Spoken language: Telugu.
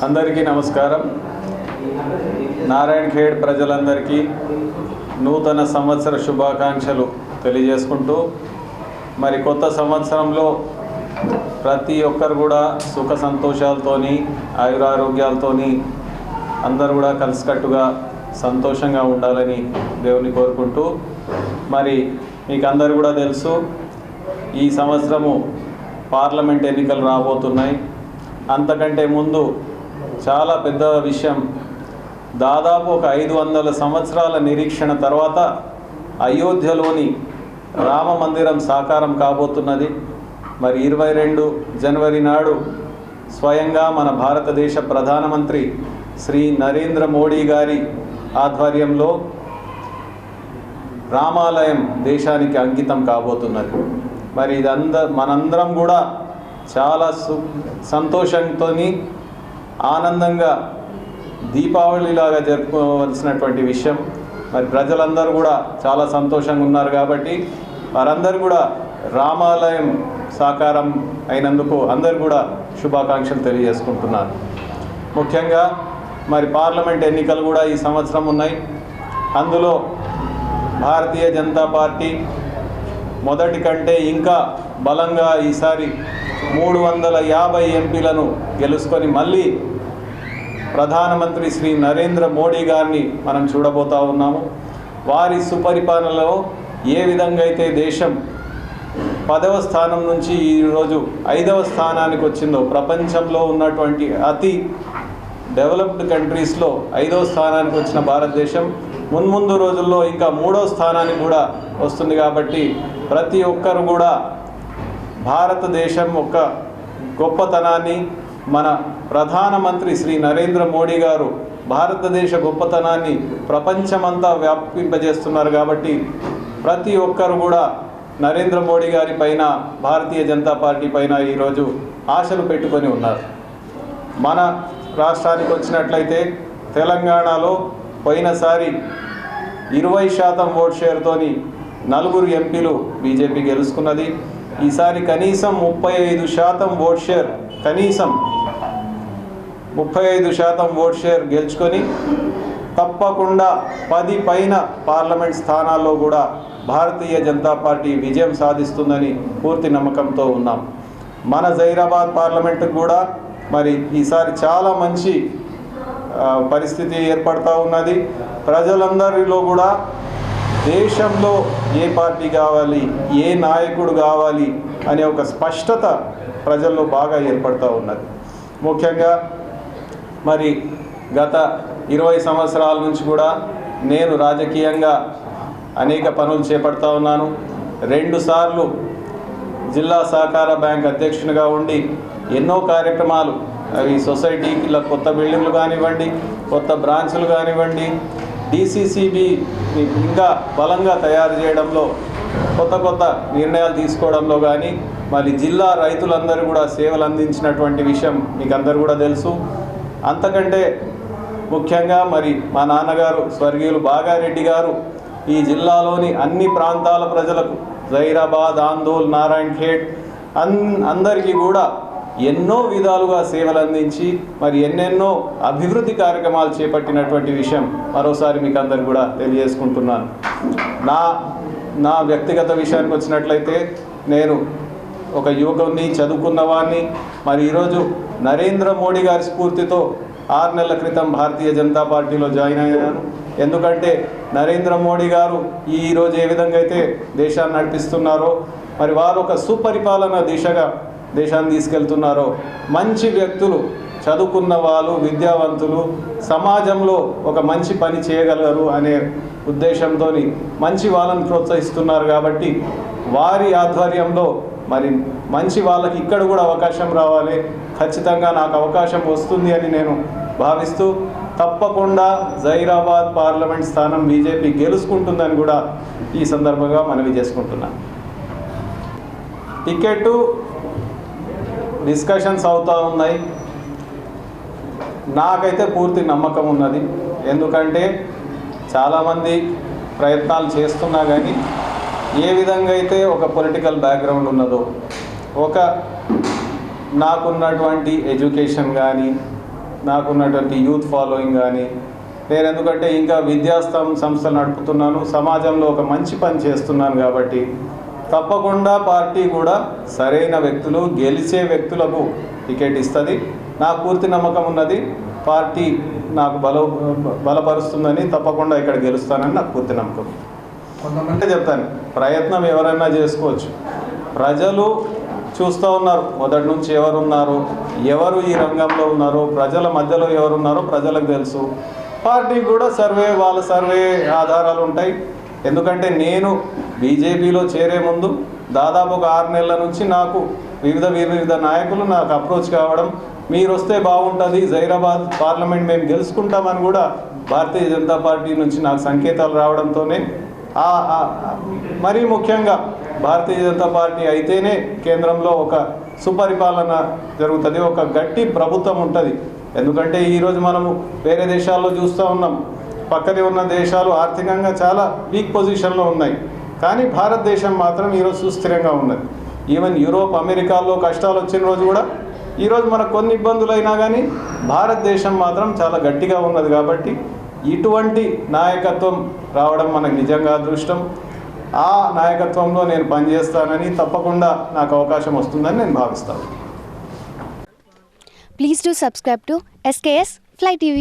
అందరికీ నమస్కారం. నారాయణ్ ఖేడ్ ప్రజలందరికీ నూతన సంవత్సర శుభాకాంక్షలు తెలియజేసుకుంటూ మరి కొత్త సంవత్సరంలో ప్రతి ఒక్కరు కూడా సుఖ సంతోషాలతోని ఆయురారోగ్యాలతోని అందరూ కూడా కలిసికట్టుగా సంతోషంగా ఉండాలని దేవుని కోరుకుంటూ మరి మీకు అందరూ కూడా తెలుసు ఈ సంవత్సరము పార్లమెంట్ ఎన్నికలు రాబోతున్నాయి. అంతకంటే ముందు చాలా పెద్ద విషయం, దాదాపు ఒక 500 సంవత్సరాల నిరీక్షణ తర్వాత అయోధ్యలోని రామ మందిరం సాకారం కాబోతున్నది. మరి 22 జనవరి నాడు స్వయంగా మన భారతదేశ ప్రధానమంత్రి శ్రీ నరేంద్ర మోడీ గారి ఆధ్వర్యంలో రామాలయం దేశానికి అంకితం కాబోతున్నది. మరి మనందరం కూడా చాలా సంతోషంతో ఆనందంగా దీపావళిలాగా జరుపుకోవాల్సినటువంటి విషయం. మరి ప్రజలందరూ కూడా చాలా సంతోషంగా ఉన్నారు కాబట్టి వారందరూ కూడా రామాలయం సాకారం అయినందుకు అందరూ కూడా శుభాకాంక్షలు తెలియజేసుకుంటున్నారు. ముఖ్యంగా మరి పార్లమెంట్ ఎన్నికలు కూడా ఈ సంవత్సరం ఉన్నాయి. అందులో భారతీయ జనతా పార్టీ మొదటి కంటే ఇంకా బలంగా ఈసారి 350 ఎంపీలను గెలుచుకొని మళ్ళీ ప్రధానమంత్రి శ్రీ నరేంద్ర మోడీ గారిని మనం చూడబోతా ఉన్నాము. వారి సుపరిపాలనలో ఏ విధంగా అయితే దేశం 10వ స్థానం నుంచి ఈరోజు 5వ స్థానానికి వచ్చిందో, ప్రపంచంలో ఉన్నటువంటి అతి డెవలప్డ్ కంట్రీస్లో 5వ స్థానానికి వచ్చిన భారతదేశం మున్ముందు రోజుల్లో ఇంకా 3వ స్థానానికి కూడా వస్తుంది. కాబట్టి ప్రతి ఒక్కరు కూడా భారతదేశం యొక్క గొప్పతనాన్ని, మన ప్రధానమంత్రి శ్రీ నరేంద్ర మోడీ గారు భారతదేశ గొప్పతనాన్ని ప్రపంచమంతా వ్యాపింపజేస్తున్నారు. కాబట్టి ప్రతి ఒక్కరు కూడా నరేంద్ర మోడీ గారి పైన, భారతీయ జనతా పార్టీ పైన ఈరోజు ఆశలు పెట్టుకొని ఉన్నారు. మన రాష్ట్రానికి వచ్చినట్లయితే తెలంగాణలో పోయినసారి 20% ఓట్ షేర్తోని 4 ఎంపీలు బీజేపీ గెలుచుకున్నది. ఈసారి కనీసం 35% ఓట్ షేర్, కనీసం 35% ఓట్ షేర్ గెలుచుకొని తప్పకుండా 10 పైన పార్లమెంట్ స్థానాల్లో కూడా భారతీయ జనతా పార్టీ విజయం సాధిస్తుందని పూర్తి నమ్మకంతో ఉన్నాం. మన జైరాబాద్ పార్లమెంటుకు కూడా మరి ఈసారి చాలా మంచి పరిస్థితి ఏర్పడుతూ ఉన్నది. ప్రజలందరిలో కూడా దేశంలో ఏ పార్టీ కావాలి, ఏ నాయకుడు కావాలి అనే ఒక స్పష్టత ప్రజల్లో బాగా ఏర్పడుతూ ఉన్నది. ముఖ్యంగా మరి గత 20 సంవత్సరాల నుంచి కూడా నేను రాజకీయంగా అనేక పనులు చేపడతా ఉన్నాను. 2 సార్లు జిల్లా సహకార బ్యాంక్ అధ్యక్షునిగా ఉండి ఎన్నో కార్యక్రమాలు, అవి సొసైటీల కొత్త బిల్డింగ్లు కానివ్వండి, కొత్త బ్రాంచ్లు కానివ్వండి, డిసిసిబి ఇంకా బలంగా తయారు చేయడంలో, కొత్త నిర్ణయాలు తీసుకోవడంలో కానీ, మరి జిల్లా రైతులందరూ కూడా సేవలు అందించినటువంటి విషయం మీకు అందరూ కూడా తెలుసు. అంతకంటే ముఖ్యంగా మరి మా నాన్నగారు స్వర్గీయులు బాగారెడ్డి గారు ఈ జిల్లాలోని అన్ని ప్రాంతాల ప్రజలకు, జైరాబాద్, ఆందోళ్, నారాయణ్ ఖేడ్ అందరికీ కూడా ఎన్నో విధాలుగా సేవలు అందించి మరి ఎన్నెన్నో అభివృద్ధి చేపట్టినటువంటి విషయం మరోసారి మీకు అందరు కూడా తెలియజేసుకుంటున్నాను. నా వ్యక్తిగత విషయానికి వచ్చినట్లయితే నేను ఒక యువకుని, చదువుకున్నవాడిని. మరి ఈరోజు నరేంద్ర మోడీ గారి స్ఫూర్తితో 6 నెలల క్రితం భారతీయ జనతా పార్టీలో జాయిన్ అయ్యాను. ఎందుకంటే నరేంద్ర మోడీ గారు ఈరోజు ఏ విధంగా అయితే దేశాన్ని నడిపిస్తున్నారో, మరి వారు ఒక సుపరిపాలన దిశగా దేశాన్ని తీసుకెళ్తున్నారో, మంచి వ్యక్తులు, చదువుకున్న వాళ్ళు, విద్యావంతులు సమాజంలో ఒక మంచి పని చేయగలరు అనే ఉద్దేశంతో మంచి వాళ్ళని ప్రోత్సహిస్తున్నారు. కాబట్టి వారి ఆధ్వర్యంలో మరి మంచి వాళ్ళకి ఇక్కడ కూడా అవకాశం రావాలి, ఖచ్చితంగా నాకు అవకాశం వస్తుంది అని నేను భావిస్తూ తప్పకుండా జైరాబాద్ పార్లమెంట్ స్థానం బీజేపీ గెలుచుకుంటుందని కూడా ఈ సందర్భంగా మనవి చేసుకుంటున్నాను. టికెట్ డిస్కషన్స్ అవుతూ ఉన్నాయి. నాకైతే పూర్తి నమ్మకం ఉన్నది. ఎందుకంటే చాలామంది ప్రయత్నాలు చేస్తున్నా కానీ ఏ విధంగా అయితే ఒక పొలిటికల్ బ్యాక్గ్రౌండ్ ఉన్నదో, ఒక నాకున్నటువంటి ఎడ్యుకేషన్ కానీ నాకున్నటువంటి యూత్ ఫాలోయింగ్ కానీ, నేను ఎందుకంటే ఇంకా సంస్థలు నడుపుతున్నాను, సమాజంలో ఒక మంచి పని చేస్తున్నాను కాబట్టి తప్పకుండా పార్టీ కూడా సరైన వ్యక్తులు, గెలిచే వ్యక్తులకు టికెట్ ఇస్తుంది. నాకు పూర్తి నమ్మకం ఉన్నది. పార్టీ నాకు బలపరుస్తుందని, తప్పకుండా ఇక్కడ గెలుస్తానని నాకు పూర్తి నమ్మకం. కొంతమంది చెప్తాను, ప్రయత్నం ఎవరైనా చేసుకోవచ్చు. ప్రజలు చూస్తూ ఉన్నారు మొదటి నుంచి ఎవరున్నారు, ఎవరు ఈ రంగంలో ఉన్నారో, ప్రజల మధ్యలో ఎవరున్నారో ప్రజలకు తెలుసు. పార్టీకి కూడా వాళ్ళ సర్వే ఆధారాలు ఉంటాయి. ఎందుకంటే నేను బీజేపీలో చేరే ముందు దాదాపు ఒక 6 నెలల నుంచి నాకు వివిధ నాయకులు నాకు అప్రోచ్ కావడం, మీరు వస్తే బాగుంటుంది, జైరాబాద్ పార్లమెంట్ మేము గెలుచుకుంటామని కూడా భారతీయ జనతా పార్టీ నుంచి నాకు సంకేతాలు రావడంతోనే మరీ ముఖ్యంగా భారతీయ జనతా పార్టీ అయితేనే కేంద్రంలో ఒక సుపరిపాలన జరుగుతుంది, ఒక గట్టి ప్రభుత్వం ఉంటుంది. ఎందుకంటే ఈరోజు మనము వేరే దేశాల్లో చూస్తూ ఉన్నాం, పక్కనే ఉన్న దేశాలు ఆర్థికంగా చాలా వీక్ పొజిషన్లో ఉన్నాయి, కానీ భారతదేశం మాత్రం ఈరోజు సుస్థిరంగా ఉన్నది. ఈవెన్ యూరోప్, అమెరికాలో కష్టాలు వచ్చిన రోజు కూడా ఈరోజు మనకు కొన్ని ఇబ్బందులు అయినా కానీ భారతదేశం మాత్రం చాలా గట్టిగా ఉన్నది. కాబట్టి ఇటువంటి నాయకత్వం రావడం మనకు నిజంగా అదృష్టం. ఆ నాయకత్వంలో నేను పనిచేస్తానని, తప్పకుండా నాకు అవకాశం వస్తుందని నేను భావిస్తాను. Please do subscribe to SKS Fly TV.